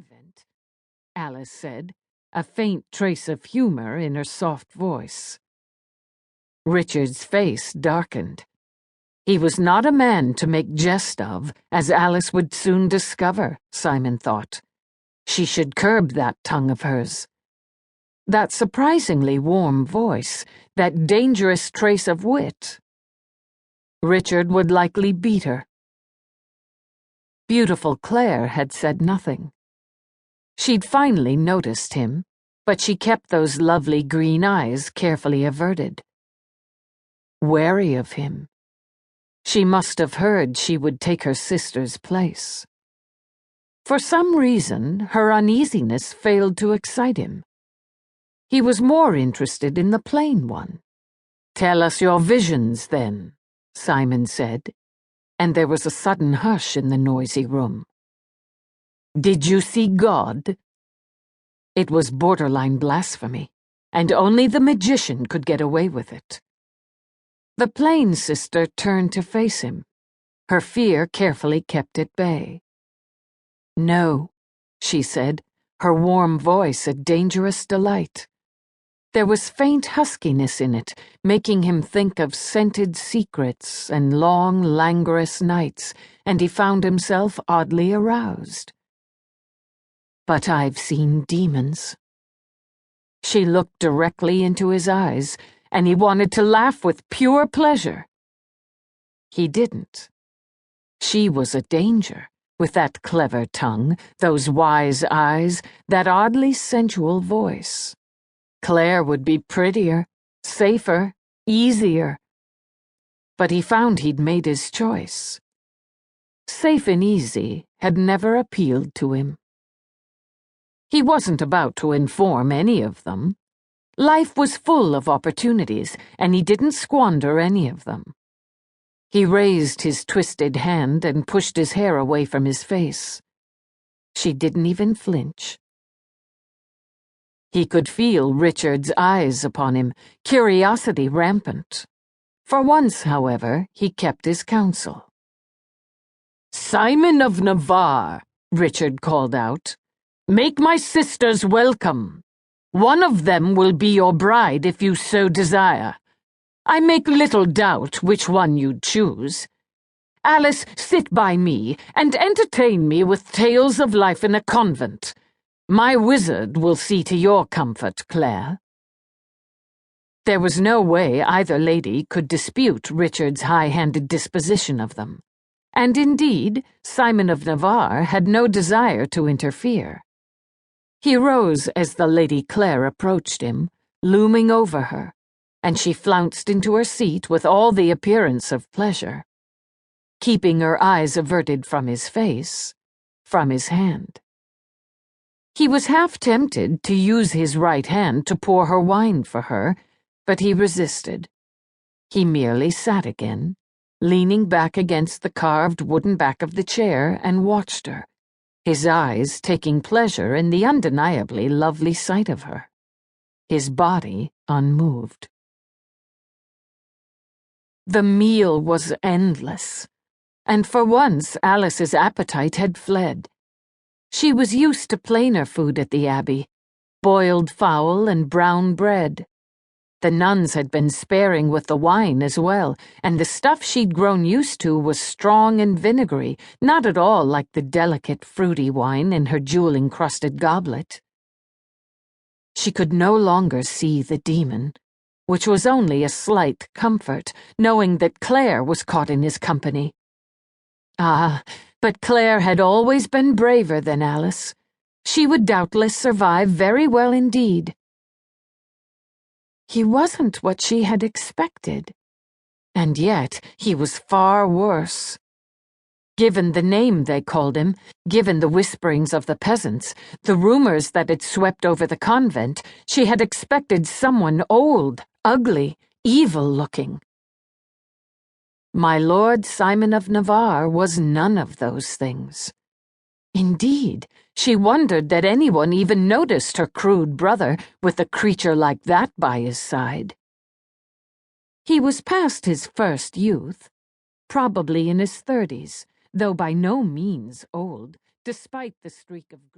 convent," Alys said, a faint trace of humor in her soft voice. Richard's face darkened. He was not a man to make jest of, as Alys would soon discover, Simon thought. She should curb that tongue of hers. That surprisingly warm voice, that dangerous trace of wit. Richard would likely beat her. Beautiful Claire had said nothing. She'd finally noticed him, but she kept those lovely green eyes carefully averted. Wary of him. She must have heard she would take her sister's place. For some reason, her uneasiness failed to excite him. He was more interested in the plain one. "Tell us your visions, then," Simon said, and there was a sudden hush in the noisy room. "Did you see God?" It was borderline blasphemy, and only the magician could get away with it. The plain sister turned to face him, her fear carefully kept at bay. "No," she said, her warm voice a dangerous delight. There was faint huskiness in it, making him think of scented secrets and long, languorous nights, and he found himself oddly aroused. "But I've seen demons." She looked directly into his eyes, and he wanted to laugh with pure pleasure. He didn't. She was a danger, with that clever tongue, those wise eyes, that oddly sensual voice. Claire would be prettier, safer, easier. But he found he'd made his choice. Safe and easy had never appealed to him. He wasn't about to inform any of them. Life was full of opportunities, and he didn't squander any of them. He raised his twisted hand and pushed his hair away from his face. She didn't even flinch. He could feel Richard's eyes upon him, curiosity rampant. For once, however, he kept his counsel. "Simon of Navarre," Richard called out, "make my sisters welcome. One of them will be your bride if you so desire. I make little doubt which one you'd choose. Alys, sit by me and entertain me with tales of life in a convent. My wizard will see to your comfort, Claire." There was no way either lady could dispute Richard's high-handed disposition of them, and indeed, Simon of Navarre had no desire to interfere. He rose as the Lady Claire approached him, looming over her, and she flounced into her seat with all the appearance of pleasure, keeping her eyes averted from his face, from his hand. He was half tempted to use his right hand to pour her wine for her, but he resisted. He merely sat again, leaning back against the carved wooden back of the chair, and watched her, his eyes taking pleasure in the undeniably lovely sight of her, his body unmoved. The meal was endless, and for once Alys's appetite had fled. She was used to plainer food at the Abbey, boiled fowl and brown bread. The nuns had been sparing with the wine as well, and the stuff she'd grown used to was strong and vinegary, not at all like the delicate, fruity wine in her jewel-encrusted goblet. She could no longer see the demon, which was only a slight comfort, knowing that Claire was caught in his company. Ah, but Claire had always been braver than Alys. She would doubtless survive very well indeed. He wasn't what she had expected, and yet he was far worse. Given the name they called him, given the whisperings of the peasants, the rumors that had swept over the convent, she had expected someone old, ugly, evil-looking. My Lord Simon of Navarre was none of those things. Indeed, she wondered that anyone even noticed her crude brother with a creature like that by his side. He was past his first youth, probably in his 30s, though by no means old, despite the streak of